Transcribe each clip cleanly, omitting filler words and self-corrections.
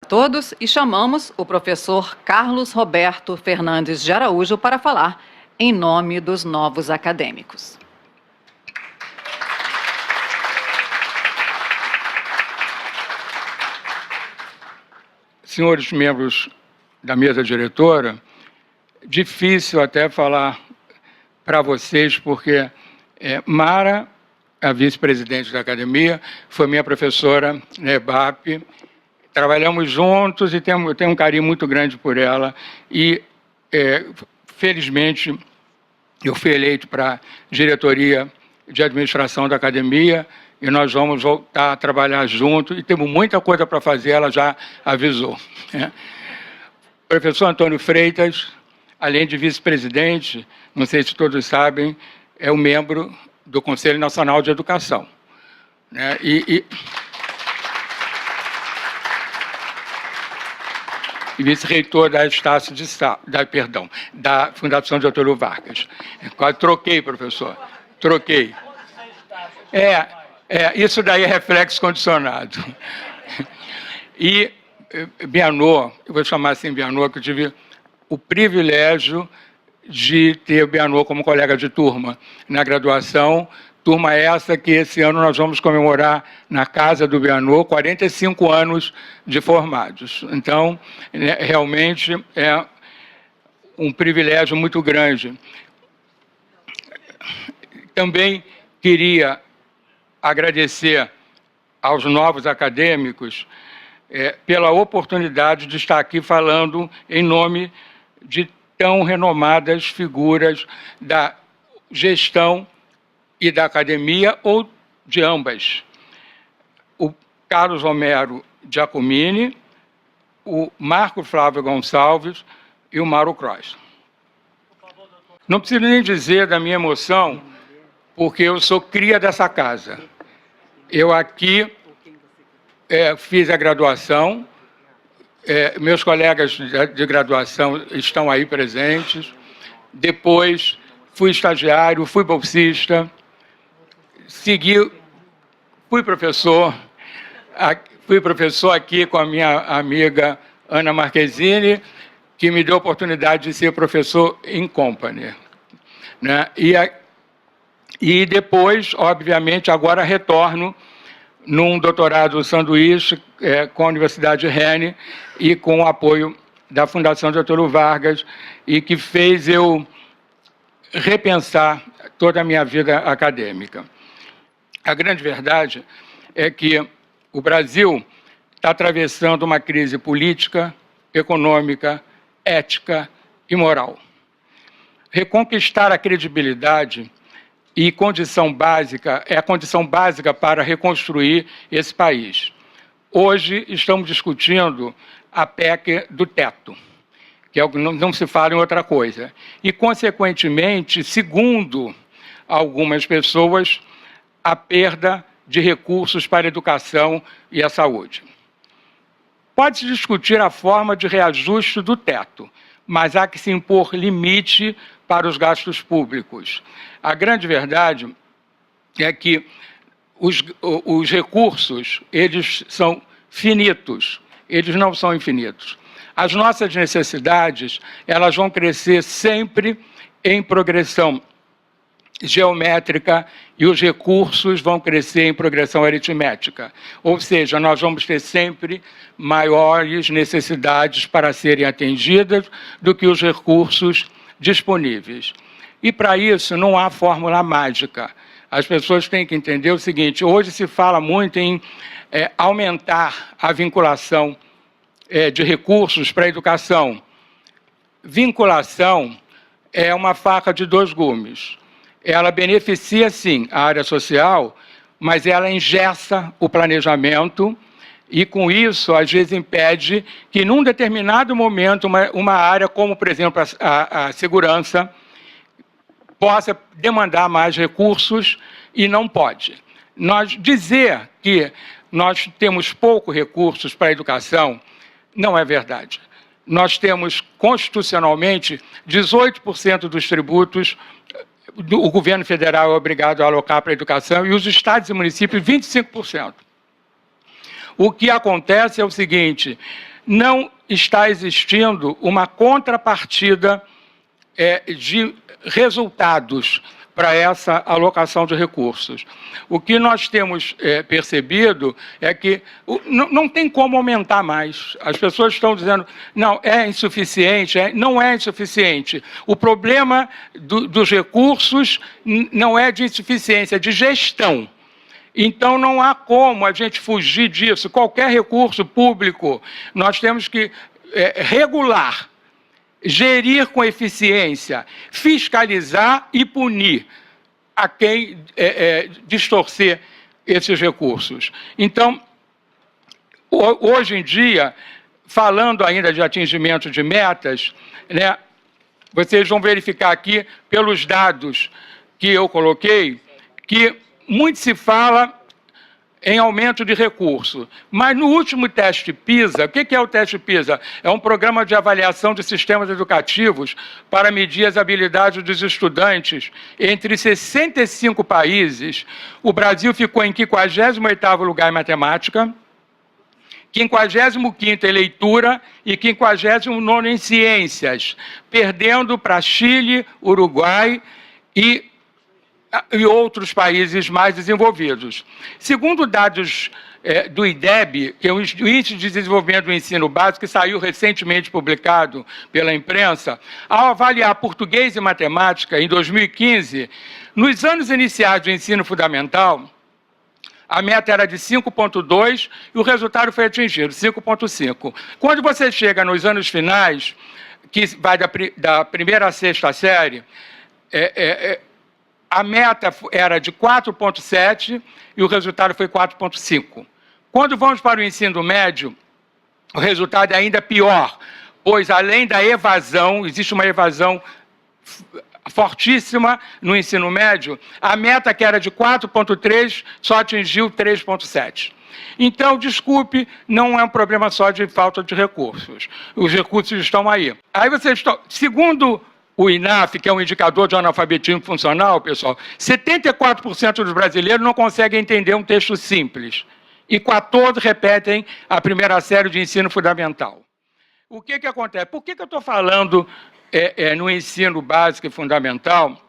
todos e chamamos o professor Carlos Roberto Fernandes de Araújo para falar em nome dos novos acadêmicos. Senhores membros da mesa diretora, difícil até falar para vocês, porque Mara, a vice-presidente da academia, foi minha professora na EBAP, trabalhamos juntos e tenho um carinho muito grande por ela e, felizmente, eu fui eleito para a diretoria de administração da academia e nós vamos voltar a trabalhar junto e temos muita coisa para fazer, ela já avisou. Professor Antônio Freitas, além de vice-presidente, não sei se todos sabem, é um membro do Conselho Nacional de Educação. E vice-reitor da Estácio de Sá, da Fundação Getúlio Vargas. Quase troquei, professor. Troquei. Isso daí é reflexo condicionado. E Bianot, eu vou chamar assim Bianot, que eu tive o privilégio de ter o Bianot como colega de turma na graduação, turma essa que esse ano nós vamos comemorar na casa do Bianot 45 anos de formados. Então, realmente é um privilégio muito grande. Também queria agradecer aos novos acadêmicos pela oportunidade de estar aqui falando em nome de tão renomadas figuras da gestão e da academia, ou de ambas. O Carlos Romero Giacomini, o Marco Flávio Gonçalves e o Mauro Cross. Não preciso nem dizer da minha emoção, porque eu sou cria dessa casa. Eu aqui fiz a graduação, meus colegas de graduação estão aí presentes, depois fui estagiário, fui bolsista, fui professor aqui com a minha amiga Ana Marquezine, que me deu a oportunidade de ser professor em company. E depois, obviamente, agora retorno num doutorado sanduíche com a Universidade Rennes e com o apoio da Fundação Getúlio Vargas, e que fez eu repensar toda a minha vida acadêmica. A grande verdade é que o Brasil está atravessando uma crise política, econômica, ética e moral. Reconquistar a credibilidade e condição básica é a condição básica para reconstruir esse país. Hoje estamos discutindo a PEC do teto, que não se fala em outra coisa. E, consequentemente, segundo algumas pessoas, a perda de recursos para a educação e a saúde. Pode-se discutir a forma de reajuste do teto, mas há que se impor limite para os gastos públicos. A grande verdade é que os recursos, eles são finitos, eles não são infinitos. As nossas necessidades, elas vão crescer sempre em progressão geométrica e os recursos vão crescer em progressão aritmética. Ou seja, nós vamos ter sempre maiores necessidades para serem atendidas do que os recursos disponíveis. E, para isso, não há fórmula mágica. As pessoas têm que entender o seguinte: hoje se fala muito em aumentar a vinculação de recursos para a educação. Vinculação é uma faca de dois gumes. Ela beneficia, sim, a área social, mas ela engessa o planejamento e, com isso, às vezes impede que, num determinado momento, uma área como, por exemplo, a segurança, possa demandar mais recursos e não pode. Dizer que nós temos poucos recursos para a educação não é verdade. Nós temos, constitucionalmente, 18% dos tributos o governo federal é obrigado a alocar para a educação e os estados e municípios 25%. O que acontece é o seguinte: não está existindo uma contrapartida de resultados para essa alocação de recursos. O que nós temos percebido é que não tem como aumentar mais. As pessoas estão dizendo, não, é insuficiente, não é insuficiente. O problema dos recursos não é de insuficiência, é de gestão. Então, não há como a gente fugir disso. Qualquer recurso público, nós temos que regular, gerir com eficiência, fiscalizar e punir a quem distorcer esses recursos. Então, hoje em dia, falando ainda de atingimento de metas, né, vocês vão verificar aqui, pelos dados que eu coloquei, que muito se fala em aumento de recurso. Mas no último teste PISA, o que é o teste PISA? É um programa de avaliação de sistemas educativos para medir as habilidades dos estudantes entre 65 países. O Brasil ficou em 58º lugar em matemática, 55º em leitura e 59º em ciências, perdendo para Chile, Uruguai e outros países mais desenvolvidos. Segundo dados do IDEB, que é o Índice de Desenvolvimento do Ensino Básico, que saiu recentemente publicado pela imprensa, ao avaliar português e matemática em 2015, nos anos iniciais do ensino fundamental, a meta era de 5,2 e o resultado foi atingido, 5,5. Quando você chega nos anos finais, que vai da primeira à sexta série, a meta era de 4,7 e o resultado foi 4,5. Quando vamos para o ensino médio, o resultado é ainda pior, pois, além da evasão, existe uma evasão fortíssima no ensino médio, a meta que era de 4,3 só atingiu 3,7. Então, desculpe, não é um problema só de falta de recursos. Os recursos estão aí. Aí vocês estão... Segundo o INAF, que é um indicador de analfabetismo funcional, pessoal, 74% dos brasileiros não conseguem entender um texto simples. E 14% repetem a primeira série de ensino fundamental. O que acontece? Por que eu estou falando no ensino básico e fundamental,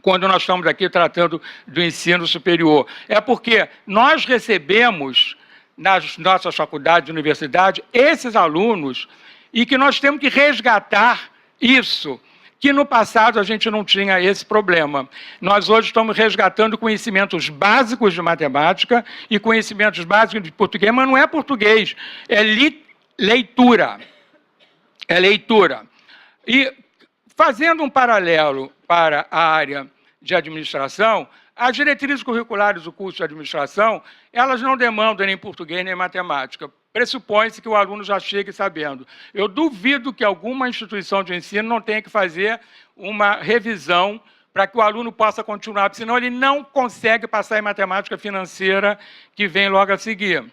quando nós estamos aqui tratando do ensino superior? É porque nós recebemos, nas nossas faculdades e universidades, esses alunos, e que nós temos que resgatar isso, que no passado a gente não tinha esse problema. Nós hoje estamos resgatando conhecimentos básicos de matemática e conhecimentos básicos de português, mas não é português, é leitura. É leitura. E, fazendo um paralelo para a área de administração, as diretrizes curriculares do curso de administração, elas não demandam nem português nem matemática. Pressupõe-se que o aluno já chegue sabendo. Eu duvido que alguma instituição de ensino não tenha que fazer uma revisão para que o aluno possa continuar, porque senão ele não consegue passar em matemática financeira, que vem logo a seguir.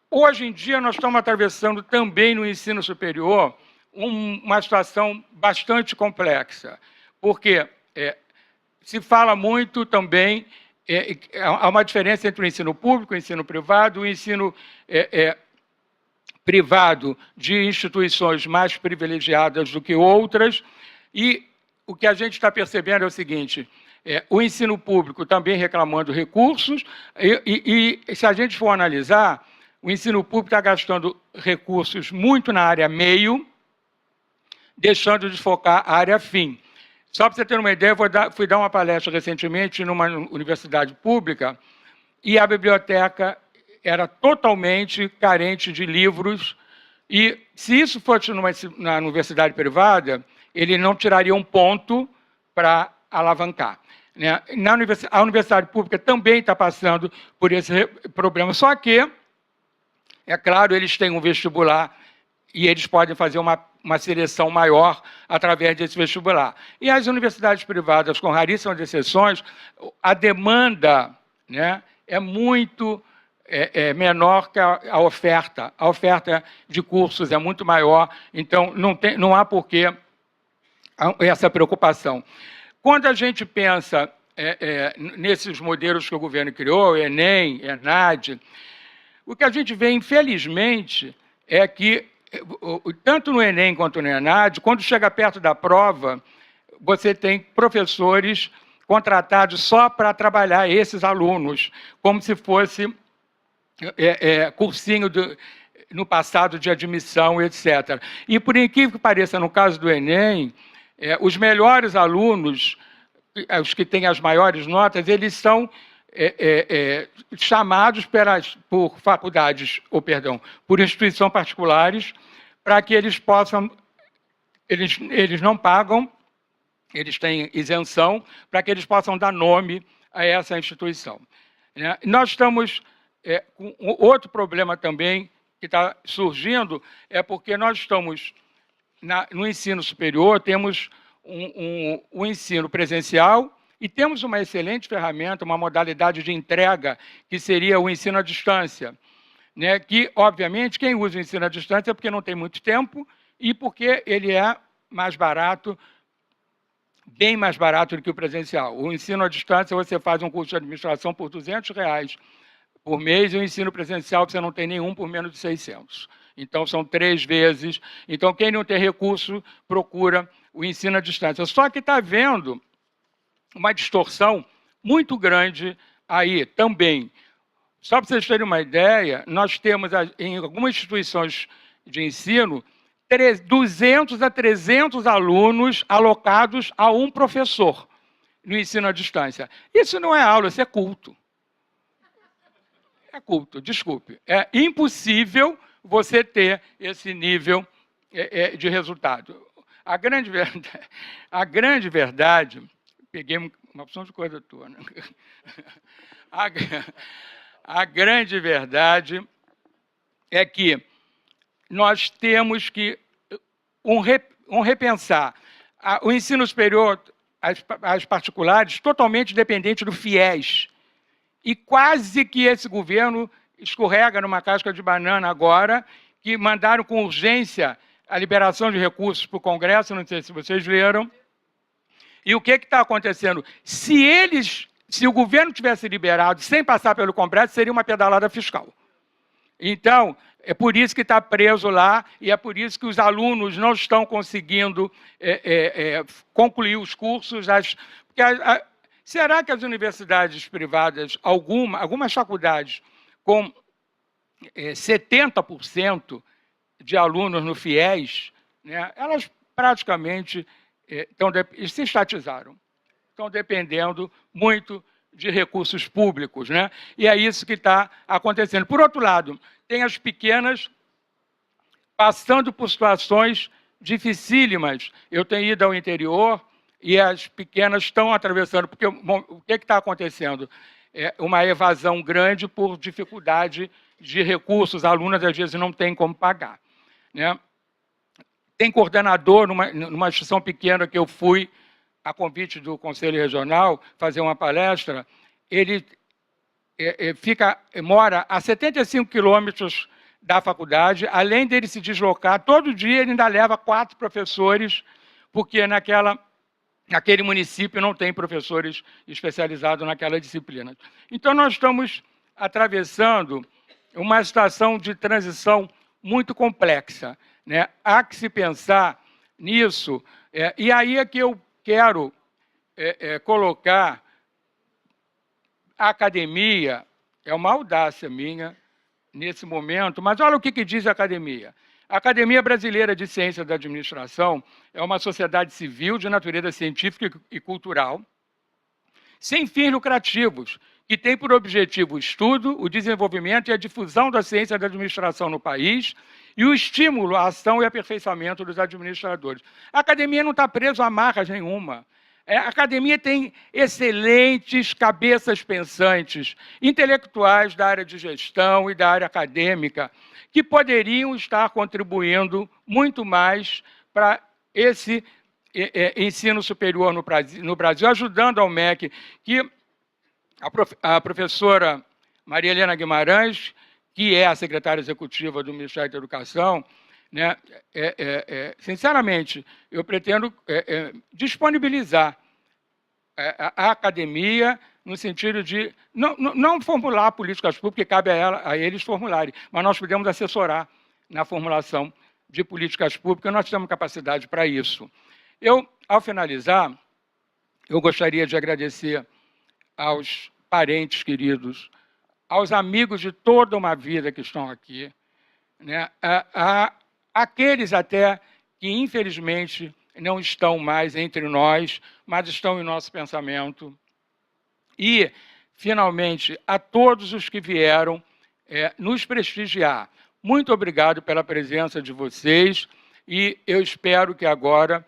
Hoje em dia, nós estamos atravessando também no ensino superior uma situação bastante complexa, porque se fala muito também... há uma diferença entre o ensino público e o ensino privado. O ensino privado de instituições mais privilegiadas do que outras, e o que a gente está percebendo é o seguinte, o ensino público também reclamando recursos, e se a gente for analisar, o ensino público está gastando recursos muito na área meio, deixando de focar a área fim. Só para você ter uma ideia, eu fui dar uma palestra recentemente numa universidade pública e a biblioteca era totalmente carente de livros, e se isso fosse na universidade privada, ele não tiraria um ponto para alavancar, né? A universidade pública também está passando por esse problema, só que, é claro, eles têm um vestibular e eles podem fazer uma seleção maior através desse vestibular. E as universidades privadas, com raríssimas exceções, a demanda, né, é muito menor que a oferta. A oferta de cursos é muito maior, então não há porquê essa preocupação. Quando a gente pensa nesses modelos que o governo criou, Enem, ENAD, O que a gente vê, infelizmente, é que, tanto no Enem quanto no ENAD, quando chega perto da prova, você tem professores contratados só para trabalhar esses alunos, como se fosse cursinho no passado de admissão, etc. E, por incrível que pareça, no caso do Enem, os melhores alunos, os que têm as maiores notas, eles são chamados por faculdades, por instituições particulares, para que eles possam, eles não pagam, eles têm isenção, para que eles possam dar nome a essa instituição. Né? Nós estamos com outro problema também que está surgindo, porque nós estamos, no ensino superior, temos um ensino presencial e temos uma excelente ferramenta, uma modalidade de entrega, que seria o ensino à distância, né? Que, obviamente, quem usa o ensino à distância é porque não tem muito tempo e porque ele é mais barato, bem mais barato do que o presencial. O ensino à distância, você faz um curso de administração por R$200 por mês, e o ensino presencial você não tem nenhum por menos de 600. Então, são 3 vezes. Então, quem não tem recurso, procura o ensino à distância. Só que está havendo uma distorção muito grande aí também. Só para vocês terem uma ideia, nós temos, em algumas instituições de ensino, 200 a 300 alunos alocados a um professor no ensino à distância. Isso não é aula, isso é culto. É culto, desculpe. É impossível você ter esse nível de resultado. A grande verdade, peguei uma opção de coisa tua, né? A grande verdade é que nós temos que repensar o ensino superior, as particulares, totalmente dependente do FIES. E quase que esse governo escorrega numa casca de banana agora, que mandaram com urgência a liberação de recursos para o Congresso, não sei se vocês leram. E o que está acontecendo? Se o governo tivesse liberado sem passar pelo Congresso, seria uma pedalada fiscal. Então, é por isso que está preso lá e é por isso que os alunos não estão conseguindo concluir os cursos. Será que as universidades privadas, algumas faculdades com 70% de alunos no FIES, né, elas praticamente se estatizaram, estão dependendo muito de recursos públicos, né? E é isso que está acontecendo. Por outro lado, tem as pequenas passando por situações dificílimas. Eu tenho ido ao interior e as pequenas estão atravessando, porque o que está acontecendo? Uma evasão grande por dificuldade de recursos, alunas às vezes não têm como pagar, né? Tem coordenador numa instituição pequena que eu fui, a convite do Conselho Regional, fazer uma palestra, ele mora a 75 quilômetros da faculdade, além dele se deslocar, todo dia ele ainda leva 4 professores, porque naquele município não tem professores especializados naquela disciplina. Então, nós estamos atravessando uma situação de transição muito complexa, né? Há que se pensar nisso, e aí é que eu quero colocar a academia, é uma audácia minha nesse momento, mas olha o que diz a academia. A Academia Brasileira de Ciências da Administração é uma sociedade civil de natureza científica e cultural, sem fins lucrativos, que tem por objetivo o estudo, o desenvolvimento e a difusão da ciência da administração no país e o estímulo à ação e aperfeiçoamento dos administradores. A academia não está presa a amarras nenhuma. A academia tem excelentes cabeças pensantes, intelectuais da área de gestão e da área acadêmica, que poderiam estar contribuindo muito mais para esse ensino superior no Brasil, ajudando ao MEC, que a professora Maria Helena Guimarães, que é a secretária executiva do Ministério da Educação, né, sinceramente, eu pretendo disponibilizar a academia, no sentido de não formular políticas públicas, que cabe a eles formularem, mas nós podemos assessorar na formulação de políticas públicas, nós temos capacidade para isso. Ao finalizar, eu gostaria de agradecer aos parentes queridos, aos amigos de toda uma vida que estão aqui, né? Aqueles até que, infelizmente, não estão mais entre nós, mas estão em nosso pensamento. E, finalmente, a todos os que vieram nos prestigiar. Muito obrigado pela presença de vocês e eu espero que agora,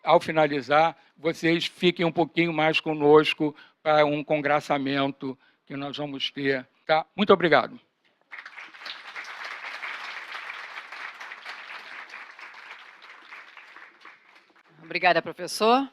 ao finalizar, vocês fiquem um pouquinho mais conosco para um congraçamento que nós vamos ter. Tá? Muito obrigado. Obrigada, professor.